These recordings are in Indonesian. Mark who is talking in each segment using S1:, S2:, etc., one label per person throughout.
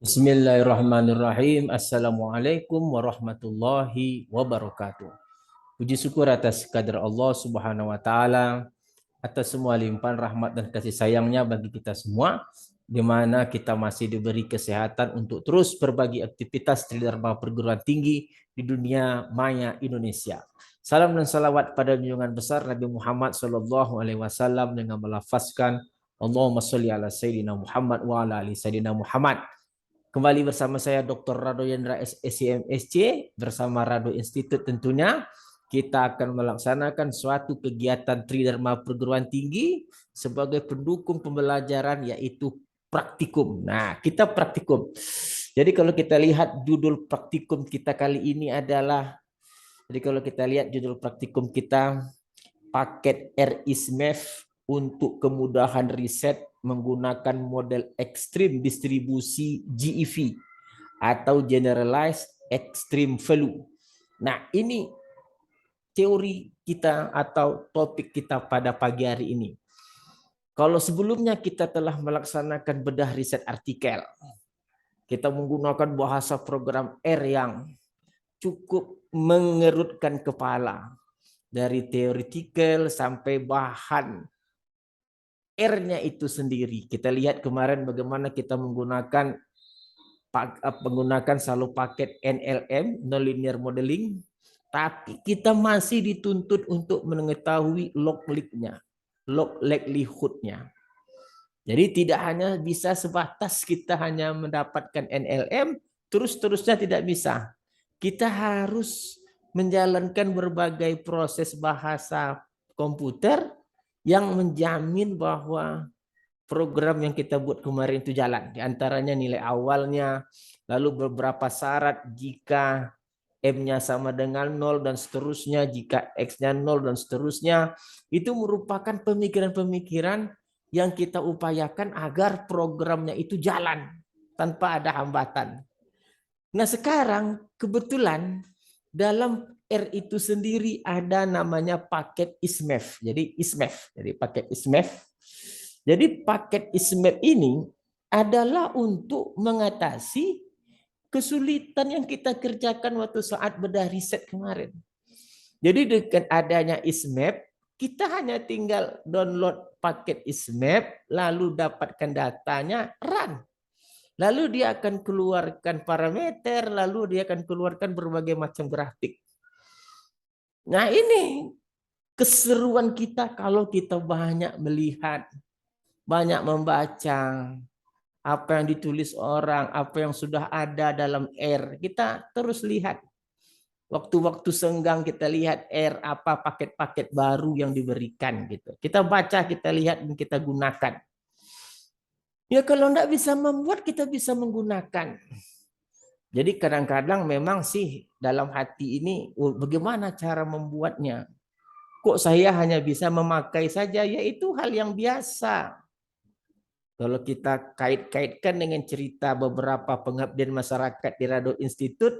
S1: Bismillahirrahmanirrahim. Assalamualaikum warahmatullahi wabarakatuh. Puji syukur atas kadar Allah Subhanahu wa taala atas semua limpahan rahmat dan kasih sayangnya bagi kita semua, di mana kita masih diberi kesehatan untuk terus berbagi aktivitas Tridharma perguruan tinggi di dunia maya Indonesia. Salam dan salawat pada junjungan besar Nabi Muhammad Sallallahu Alaihi Wasallam dengan melafazkan Allahumma sholli ala Sayyidina Muhammad wa ala ali Sayyidina Muhammad. Kembali bersama saya Dr. Rado Yendra SCMSC bersama Rado Institute tentunya. Kita akan melaksanakan suatu kegiatan Tridharma perguruan tinggi sebagai pendukung pembelajaran yaitu praktikum. Nah, kita praktikum. Jadi kalau kita lihat judul praktikum kita kali ini adalah, jadi kalau kita lihat judul praktikum kita, paket RISMEF untuk kemudahan riset menggunakan model ekstrim distribusi GEV atau Generalized Extreme Value. Nah, ini teori kita atau topik kita pada pagi hari ini. Kalau sebelumnya kita telah melaksanakan bedah riset artikel, kita menggunakan bahasa program R yang cukup mengerutkan kepala. Dari teoretikal sampai bahan R-nya itu sendiri. Kita lihat kemarin bagaimana kita menggunakan selalu paket NLM, nonlinear modeling, tapi kita masih dituntut untuk mengetahui log likelihood-nya. Jadi tidak hanya bisa sebatas kita hanya mendapatkan NLM, terus-terusnya tidak bisa. Kita harus menjalankan berbagai proses bahasa komputer yang menjamin bahwa program yang kita buat kemarin itu jalan. Di antaranya nilai awalnya, lalu beberapa syarat jika M-nya sama dengan 0 dan seterusnya, jika X-nya 0 dan seterusnya. Itu merupakan pemikiran-pemikiran yang kita upayakan agar programnya itu jalan tanpa ada hambatan. Nah sekarang kebetulan dalam R itu sendiri ada namanya paket ISMEF. Jadi ISMEF, jadi paket ISMEF. Jadi paket ISMEF ini adalah untuk mengatasi kesulitan yang kita kerjakan waktu saat bedah riset kemarin. Jadi dengan adanya ISMEF, kita hanya tinggal download paket ISMEF, lalu dapatkan datanya, run. Lalu dia akan keluarkan parameter, lalu dia akan keluarkan berbagai macam grafik. Nah ini keseruan kita kalau kita banyak melihat, banyak membaca apa yang ditulis orang, apa yang sudah ada dalam R. Kita terus lihat. Waktu-waktu senggang kita lihat R apa paket-paket baru yang diberikan gitu. Kita baca, kita lihat dan kita gunakan. Ya kalau enggak bisa membuat, kita bisa menggunakan. Jadi kadang-kadang memang sih dalam hati ini bagaimana cara membuatnya. Kok saya hanya bisa memakai saja, yaitu hal yang biasa. Kalau kita kait-kaitkan dengan cerita beberapa pengabdian masyarakat di Rado Institute,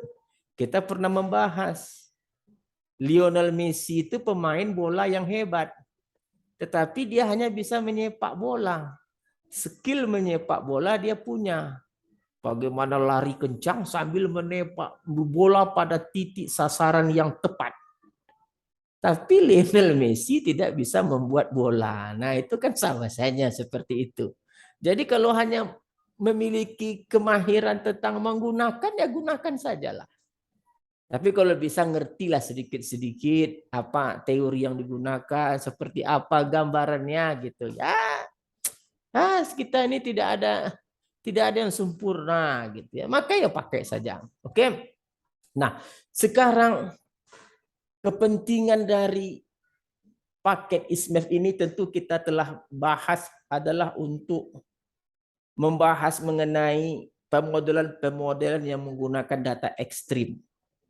S1: kita pernah membahas Lionel Messi itu pemain bola yang hebat. Tetapi dia hanya bisa menyepak bola. Skill menyepak bola dia punya. Bagaimana lari kencang sambil menepak bola pada titik sasaran yang tepat. Tapi Lionel Messi tidak bisa membuat bola. Nah itu kan sama saja seperti itu. Jadi kalau hanya memiliki kemahiran tentang menggunakan, ya gunakan sajalah. Tapi kalau bisa ngertilah sedikit-sedikit apa teori yang digunakan, seperti apa gambarannya gitu ya. Kita ini tidak ada yang sempurna gitu ya. Maka ya pakai saja. Oke. Nah, sekarang kepentingan dari paket ISMEF ini tentu kita telah bahas adalah untuk membahas mengenai pemodelan yang menggunakan data ekstrim.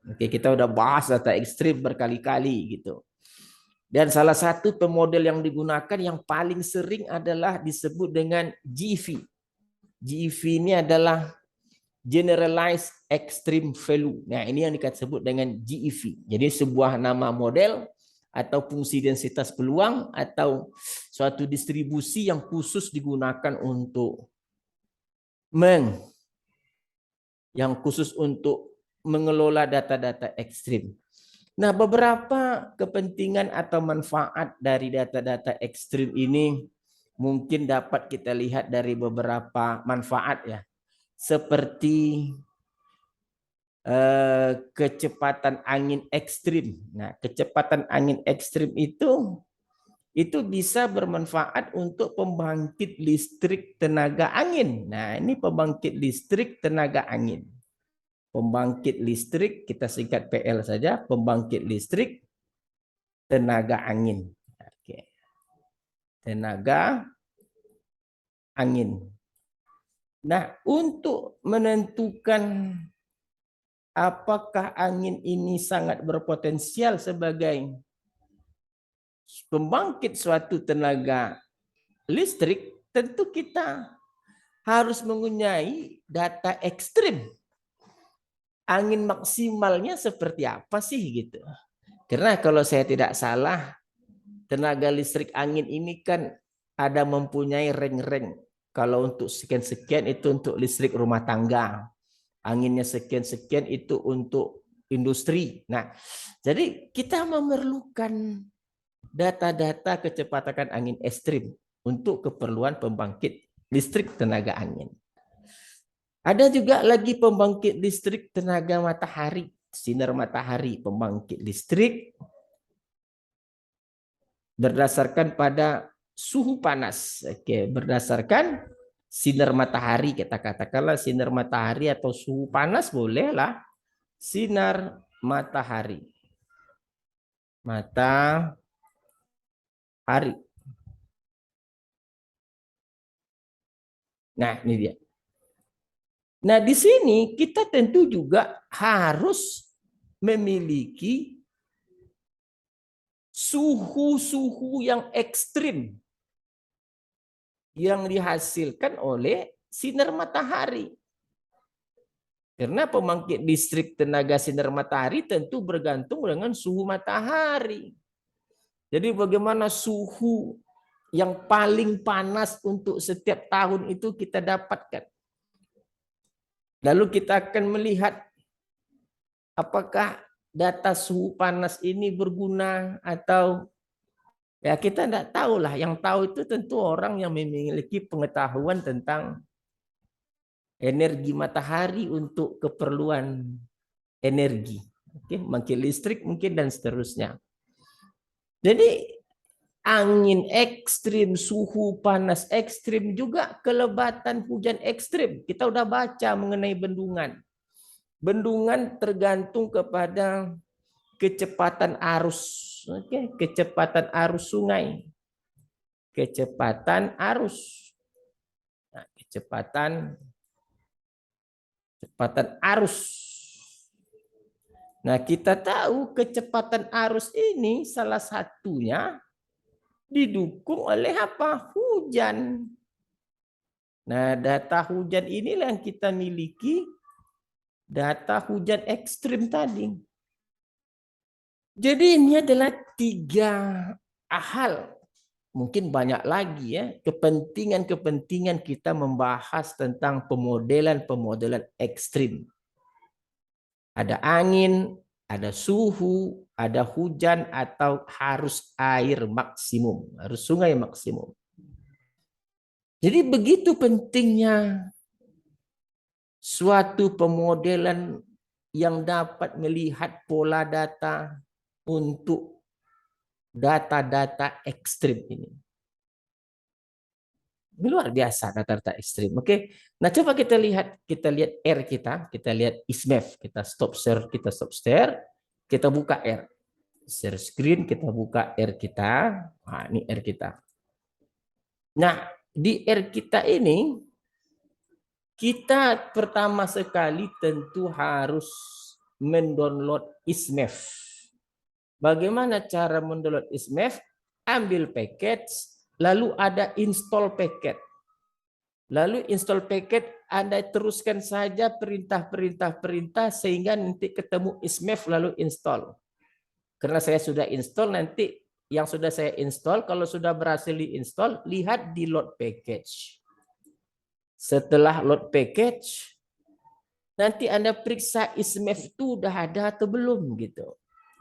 S1: Oke, kita udah bahas data ekstrim berkali-kali gitu. Dan salah satu pemodel yang digunakan yang paling sering adalah disebut dengan GEV. GEV ini adalah Generalized Extreme Value. Nah, ini yang disebut dengan GEV. Jadi sebuah nama model atau fungsi densitas peluang atau suatu distribusi yang khusus digunakan untuk yang khusus untuk mengelola data-data ekstrim. Nah, beberapa kepentingan atau manfaat dari data-data ekstrim ini mungkin dapat kita lihat dari beberapa manfaat ya. Seperti kecepatan angin ekstrim. Nah, kecepatan angin ekstrim itu bisa bermanfaat untuk pembangkit listrik tenaga angin. Nah, ini pembangkit listrik tenaga angin. Pembangkit listrik, kita singkat PL saja, pembangkit listrik tenaga angin. Oke. Tenaga angin. Nah, untuk menentukan apakah angin ini sangat berpotensial sebagai pembangkit suatu tenaga listrik, tentu kita harus mempunyai data ekstrim. Angin maksimalnya seperti apa sih gitu. Karena kalau saya tidak salah, tenaga listrik angin ini kan ada mempunyai reng-reng. Kalau untuk sekian-sekian itu untuk listrik rumah tangga. Anginnya sekian-sekian itu untuk industri. Nah, jadi kita memerlukan data-data kecepatan angin ekstrim untuk keperluan pembangkit listrik tenaga angin. Ada juga lagi pembangkit listrik tenaga matahari, sinar matahari, pembangkit listrik berdasarkan pada suhu panas. Oke, berdasarkan sinar matahari, kita katakanlah sinar matahari atau suhu panas bolehlah sinar matahari. Matahari. Nah, ini dia. Nah, di sini kita tentu juga harus memiliki suhu-suhu yang ekstrim yang dihasilkan oleh sinar matahari. Karena pembangkit listrik tenaga sinar matahari tentu bergantung dengan suhu matahari. Jadi bagaimana suhu yang paling panas untuk setiap tahun itu kita dapatkan. Lalu kita akan melihat apakah data suhu panas ini berguna atau ya kita tidak tahu lah. Yang tahu itu tentu orang yang memiliki pengetahuan tentang energi matahari untuk keperluan energi. Oke, mungkin listrik mungkin dan seterusnya. Jadi angin ekstrim, suhu panas ekstrim, juga kelebatan hujan ekstrim. Kita udah baca mengenai bendungan. Bendungan tergantung kepada kecepatan arus. Oke, kecepatan arus sungai. Kecepatan arus. Nah, kecepatan arus. Nah, kita tahu kecepatan arus ini salah satunya didukung oleh apa? Hujan. Nah, data hujan inilah yang kita miliki, data hujan ekstrim tadi. Jadi ini adalah 3 hal, mungkin banyak lagi ya, kepentingan-kepentingan kita membahas tentang pemodelan ekstrim. Ada angin, ada suhu, ada hujan, atau harus air maksimum, harus sungai maksimum. Jadi begitu pentingnya suatu pemodelan yang dapat melihat pola data untuk data-data ekstrim ini. Luar biasa data-data ekstrim. Oke. Nah, coba kita lihat R kita lihat ISMEF, kita stop share, kita buka R. Share screen, kita buka R kita. Nah, ini R kita. Nah, di R kita ini kita pertama sekali tentu harus mendownload ISMEF. Bagaimana cara mendownload ISMEF? Ambil package, lalu ada install packet. Lalu install packet, Anda teruskan saja perintah sehingga nanti ketemu ISMEF lalu install. Karena saya sudah install, nanti yang sudah saya install, kalau sudah berhasil diinstal, lihat di load package. Setelah load package, Nanti Anda periksa ismef itu udah ada atau belum gitu.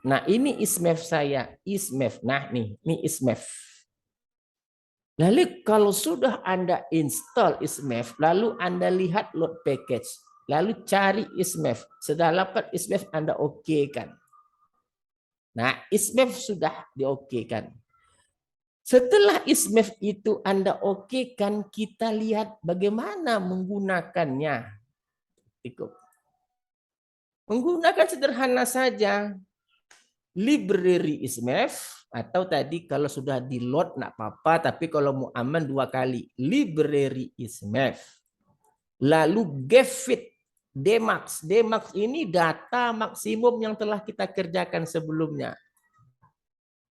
S1: Nah, ini ismef saya, ismef. Nah, ini ismef. Lalu kalau sudah Anda install ismef, lalu Anda lihat load package, lalu cari ismef. Setelah dapat ismef Anda okekan. Nah, ismef sudah diokekan. Setelah ismef itu Anda okekan, kita lihat bagaimana menggunakannya. Menggunakan sederhana saja. Library ismef, atau tadi kalau sudah di load nggak apa-apa, tapi kalau mau aman 2 kali. Library ismef. Lalu getFit dmax. Dmax ini data maksimum yang telah kita kerjakan sebelumnya.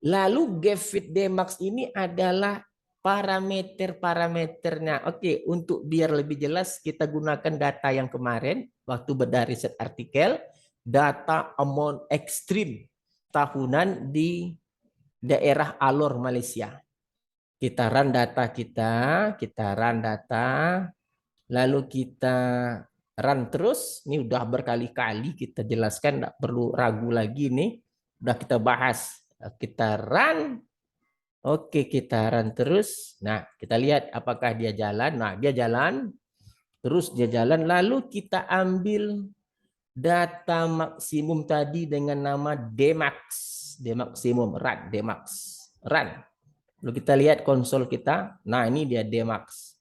S1: Lalu getFit dmax ini adalah parameter-parameternya. Oke, untuk biar lebih jelas kita gunakan data yang kemarin waktu bedah riset artikel, data amount extreme tahunan di daerah Alor, Malaysia. Kita run data kita run data, lalu kita run terus. Ini udah berkali-kali kita jelaskan, nggak perlu ragu lagi nih. Udah kita bahas. Kita run. Oke, kita run terus. Nah, kita lihat apakah dia jalan. Nah, dia jalan. Terus dia jalan. Lalu kita ambil data maksimum tadi dengan nama dmax. Dmaksimum, run, dmax. Run. Lalu kita lihat konsol kita. Nah, ini dia dmax.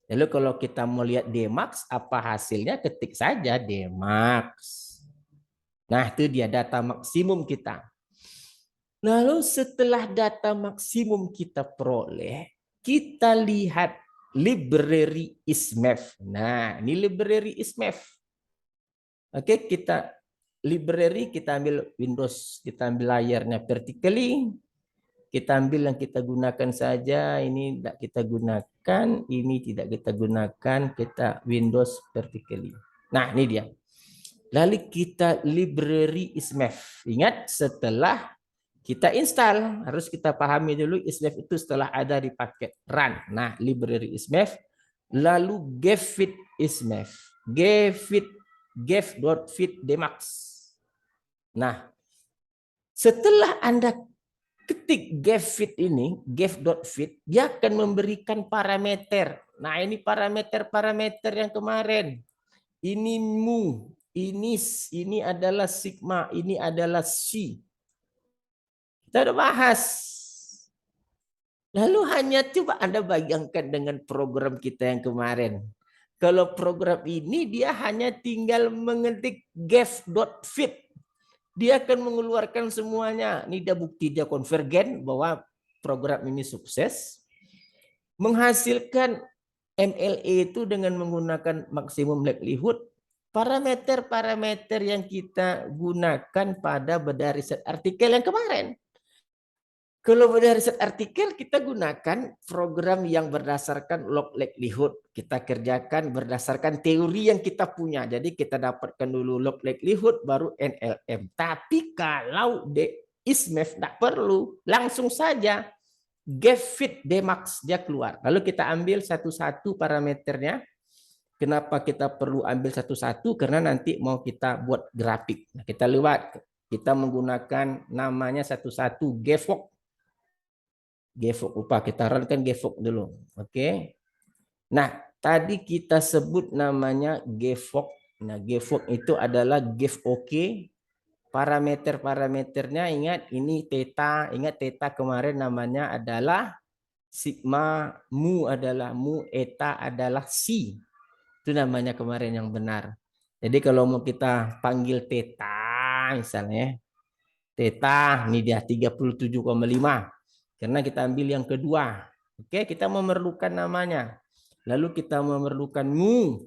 S1: Lalu kalau kita mau lihat dmax, apa hasilnya? Ketik saja dmax. Nah, itu dia data maksimum kita. Lalu setelah data maksimum kita peroleh, kita lihat library ismef. Nah, ini library ismef. Oke, kita library, kita ambil Windows, kita ambil layarnya vertically. Kita ambil yang kita gunakan saja, ini tidak kita gunakan, ini tidak kita gunakan, kita Windows vertically. Nah, ini dia. Lalu kita library ismef. Ingat, setelah kita install, harus kita pahami dulu ismef itu setelah ada di paket run. Nah, library ismef, lalu getFit ismef. Get.fit dmax. Nah, setelah Anda ketik getFit ini, get.fit, dia akan memberikan parameter. Nah, ini parameter-parameter yang kemarin. Ini mu, ini adalah sigma, ini adalah C. Kita udah bahas. Lalu hanya coba Anda bayangkan dengan program kita yang kemarin. Kalau program ini dia hanya tinggal mengetik get.fit. Dia akan mengeluarkan semuanya. Ini dia bukti dia konvergen bahwa program ini sukses. Menghasilkan MLA itu dengan menggunakan maksimum likelihood. Parameter-parameter yang kita gunakan pada bedah riset artikel yang kemarin. Kalau bedah riset artikel, kita gunakan program yang berdasarkan log likelihood. Kita kerjakan berdasarkan teori yang kita punya. Jadi kita dapatkan dulu log likelihood, baru NLM. Tapi kalau ismef tidak perlu, langsung saja getFit dmax dia keluar. Lalu kita ambil satu-satu parameternya. Kenapa kita perlu ambil satu-satu? Karena nanti mau kita buat grafik. Nah, kita lihat, kita menggunakan namanya satu-satu GFOC. GFOC upah kita runkan GFOC dulu. Oke. Nah, tadi kita sebut namanya GFOC. Nah, GFOC itu adalah GFOK. Parameter-parameternya ingat ini theta, ingat theta kemarin namanya adalah sigma, mu adalah mu, eta adalah C. Itu namanya kemarin yang benar. Jadi kalau mau kita panggil theta misalnya, theta ini dia 37,5. Karena kita ambil yang kedua. Oke, kita memerlukan namanya. Lalu kita memerlukan mu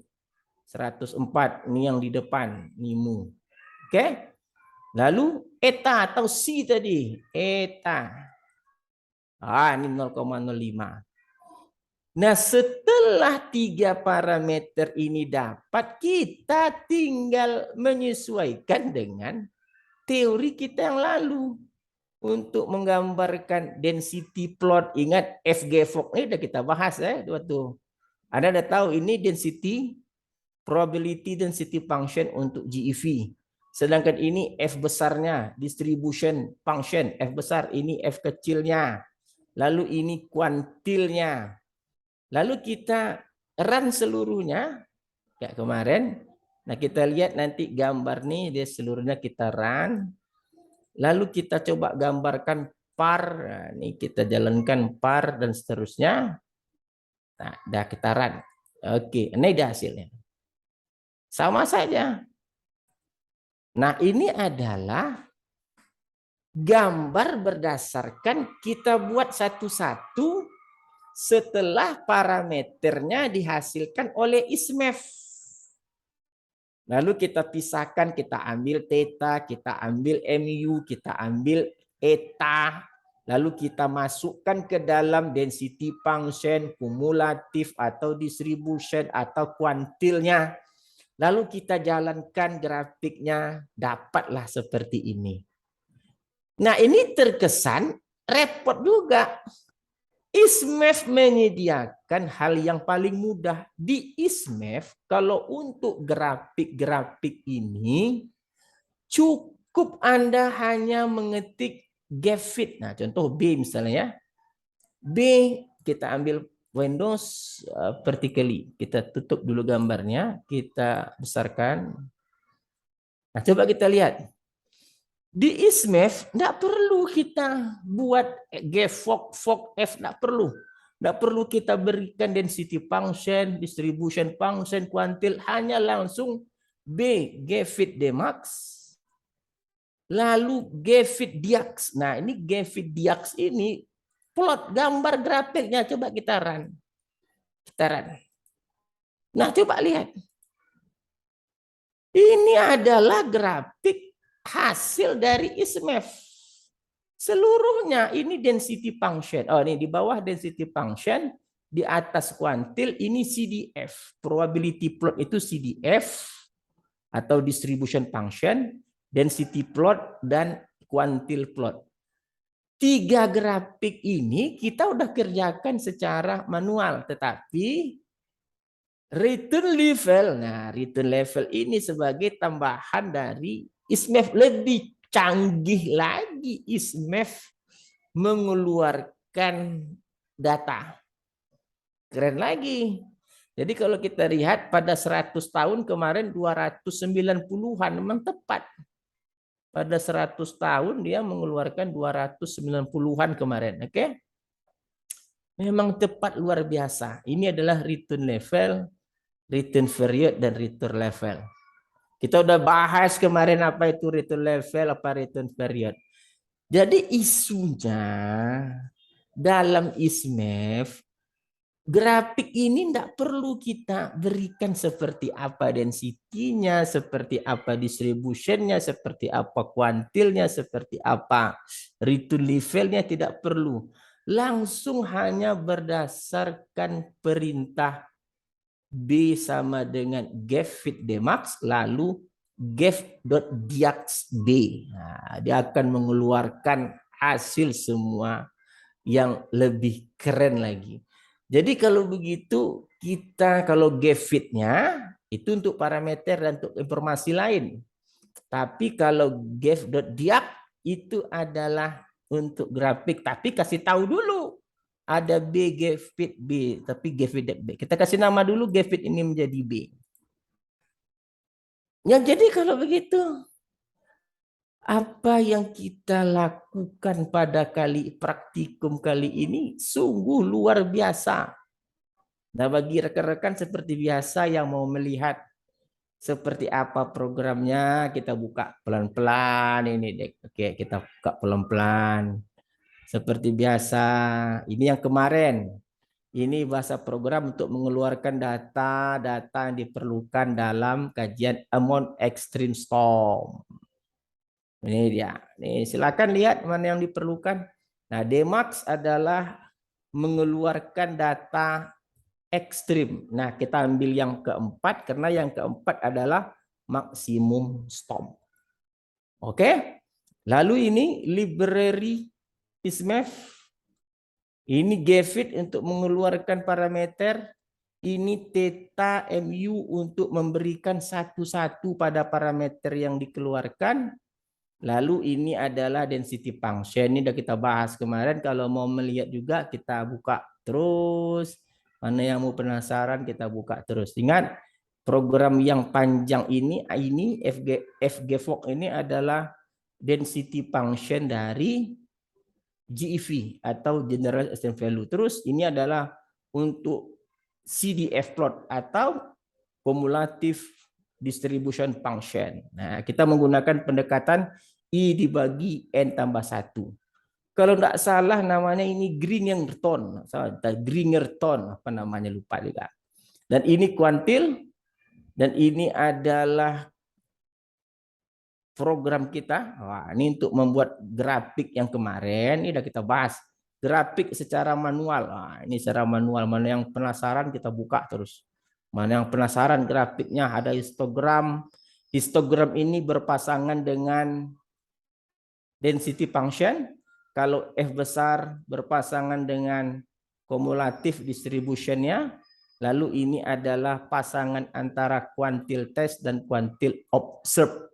S1: 104. Ini yang di depan. Ini mu. Oke. Lalu eta atau C tadi. Eta. Ini 0,05. Nah, setelah 3 parameter ini dapat, kita tinggal menyesuaikan dengan teori kita yang lalu. Untuk menggambarkan density plot, ingat FGFOC ini udah kita bahas ya, waktu Anda udah tahu ini density probability density function untuk GEV. Sedangkan ini F besarnya, distribution function. F besar, ini F kecilnya. Lalu ini kuantilnya. Lalu kita run seluruhnya, kayak kemarin. Nah, kita lihat nanti gambar nih, dia seluruhnya kita run. Lalu kita coba gambarkan par. Nah, ini kita jalankan par dan seterusnya. Nah, dah kita run. Oke, ini dah hasilnya. Sama saja. Nah, ini adalah gambar berdasarkan kita buat satu-satu setelah parameternya dihasilkan oleh ISMEF. Lalu kita pisahkan, kita ambil theta, kita ambil mu, kita ambil eta, lalu kita masukkan ke dalam density function, kumulatif atau distribution atau kuantilnya. Lalu kita jalankan grafiknya, dapatlah seperti ini. Nah, ini terkesan repot juga. ISMEF menyediakan hal yang paling mudah. Di ISMEF, kalau untuk grafik-grafik ini, cukup Anda hanya mengetik GFIT. Nah, contoh B misalnya ya. B, kita ambil Windows vertically. Kita tutup dulu gambarnya, kita besarkan. Nah, coba kita lihat. Di ISMEF, tidak perlu kita buat GFOC, F, tidak perlu. Tidak perlu kita berikan density function, distribution function, kuantil, hanya langsung B, GFIT Dmax, lalu GFIT Diax. Nah, ini GFIT Diax ini plot gambar grafiknya, coba kita run. Kita run. Nah, coba lihat. Ini adalah grafik hasil dari ISMEF. Seluruhnya ini density function. Oh, ini di bawah density function, di atas kuantil ini CDF. Probability plot itu CDF atau distribution function, density plot dan kuantil plot. 3 grafik ini kita udah kerjakan secara manual, tetapi return level, nah return level ini sebagai tambahan dari ISMEF, lebih canggih lagi ISMEF mengeluarkan data. Keren lagi. Jadi kalau kita lihat pada 100 tahun kemarin 290-an memang tepat. Pada 100 tahun dia mengeluarkan 290-an kemarin, oke? Memang tepat luar biasa. Ini adalah return level, return period dan return level. Kita udah bahas kemarin apa itu return level, apa return period. Jadi isunya dalam ISMEF, grafik ini tidak perlu kita berikan seperti apa densitinya, seperti apa distributionnya, seperti apa kuantilnya, seperti apa return levelnya, tidak perlu. Langsung hanya berdasarkan perintah B sama dengan GFIT Dmax, lalu gef.diax B. Nah, dia akan mengeluarkan hasil semua yang lebih keren lagi. Jadi kalau begitu, kita kalau GFIT-nya itu untuk parameter dan untuk informasi lain. Tapi kalau gef.diax itu adalah untuk grafik. Tapi kasih tahu dulu. Ada B, GFIT B, tapi GFIT B. Kita kasih nama dulu GFIT ini menjadi B. Ya, jadi kalau begitu, apa yang kita lakukan pada praktikum kali ini sungguh luar biasa. Nah, bagi rekan-rekan seperti biasa yang mau melihat seperti apa programnya, kita buka pelan-pelan ini, Dek. Oke, kita buka pelan-pelan. Seperti biasa, ini yang kemarin. Ini bahasa program untuk mengeluarkan data-data yang diperlukan dalam kajian amount extreme storm. Ini dia. Nih, silakan lihat mana yang diperlukan. Nah, Dmax adalah mengeluarkan data ekstrim. Nah, kita ambil yang keempat karena yang keempat adalah maksimum storm. Oke. Lalu ini library ISMEF. Ini GFIT untuk mengeluarkan parameter. Ini theta mu untuk memberikan satu-satu pada parameter yang dikeluarkan. Lalu ini adalah density function. Ini udah kita bahas kemarin. Kalau mau melihat juga kita buka terus. Mana yang mau penasaran kita buka terus. Ingat program yang panjang ini FGFOC ini adalah density function dari GEV atau General Essential Value. Terus ini adalah untuk CDF plot atau Cumulative Distribution Function. Nah, kita menggunakan pendekatan I dibagi N tambah 1. Kalau tidak salah namanya ini Gringerton. Gringerton apa namanya lupa juga. Dan ini kuantil dan ini adalah program kita. Wah, ini untuk membuat grafik yang kemarin ini udah kita bahas. Grafik secara manual. Nah, ini secara manual. Mana yang penasaran kita buka terus. Mana yang penasaran grafiknya ada histogram. Histogram ini berpasangan dengan density function. Kalau F besar berpasangan dengan cumulative distributionnya. Lalu ini adalah pasangan antara quantile test dan quantile observe.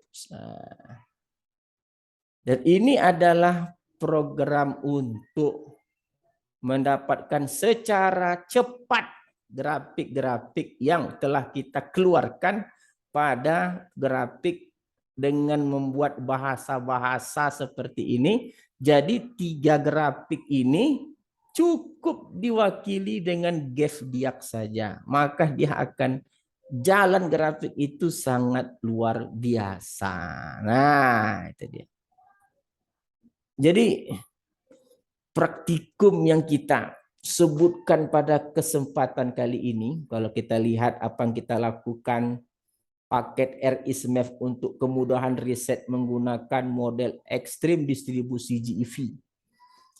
S1: Dan ini adalah program untuk mendapatkan secara cepat grafik-grafik yang telah kita keluarkan pada grafik dengan membuat bahasa-bahasa seperti ini. Jadi 3 grafik ini cukup diwakili dengan GFDIAC saja. Maka dia akan jalan grafik itu sangat luar biasa. Nah, itu dia. Jadi praktikum yang kita sebutkan pada kesempatan kali ini, kalau kita lihat apa yang kita lakukan, paket RISMath untuk kemudahan riset menggunakan model ekstrim distribusi GEV,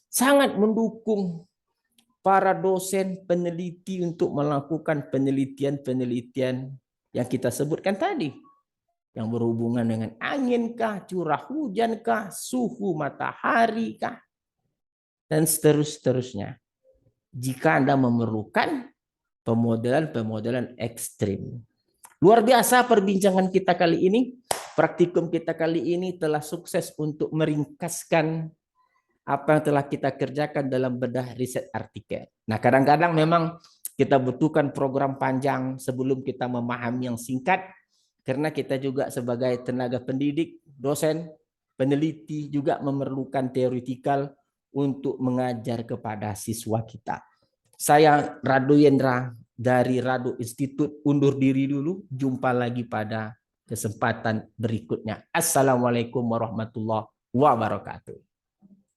S1: sangat mendukung para dosen peneliti untuk melakukan penelitian-penelitian yang kita sebutkan tadi, yang berhubungan dengan angin kah, curah hujan kah, suhu matahari kah, dan seterusnya. Jika Anda memerlukan pemodelan-pemodelan ekstrim. Luar biasa perbincangan kita kali ini. Praktikum kita kali ini telah sukses untuk meringkaskan apa yang telah kita kerjakan dalam bedah riset artikel. Nah, kadang-kadang memang kita butuhkan program panjang sebelum kita memahami yang singkat, karena kita juga sebagai tenaga pendidik, dosen, peneliti juga memerlukan teoretikal untuk mengajar kepada siswa kita. Saya Rado Yendra dari Rado Institute undur diri dulu. Jumpa lagi pada kesempatan berikutnya. Assalamualaikum warahmatullahi wabarakatuh.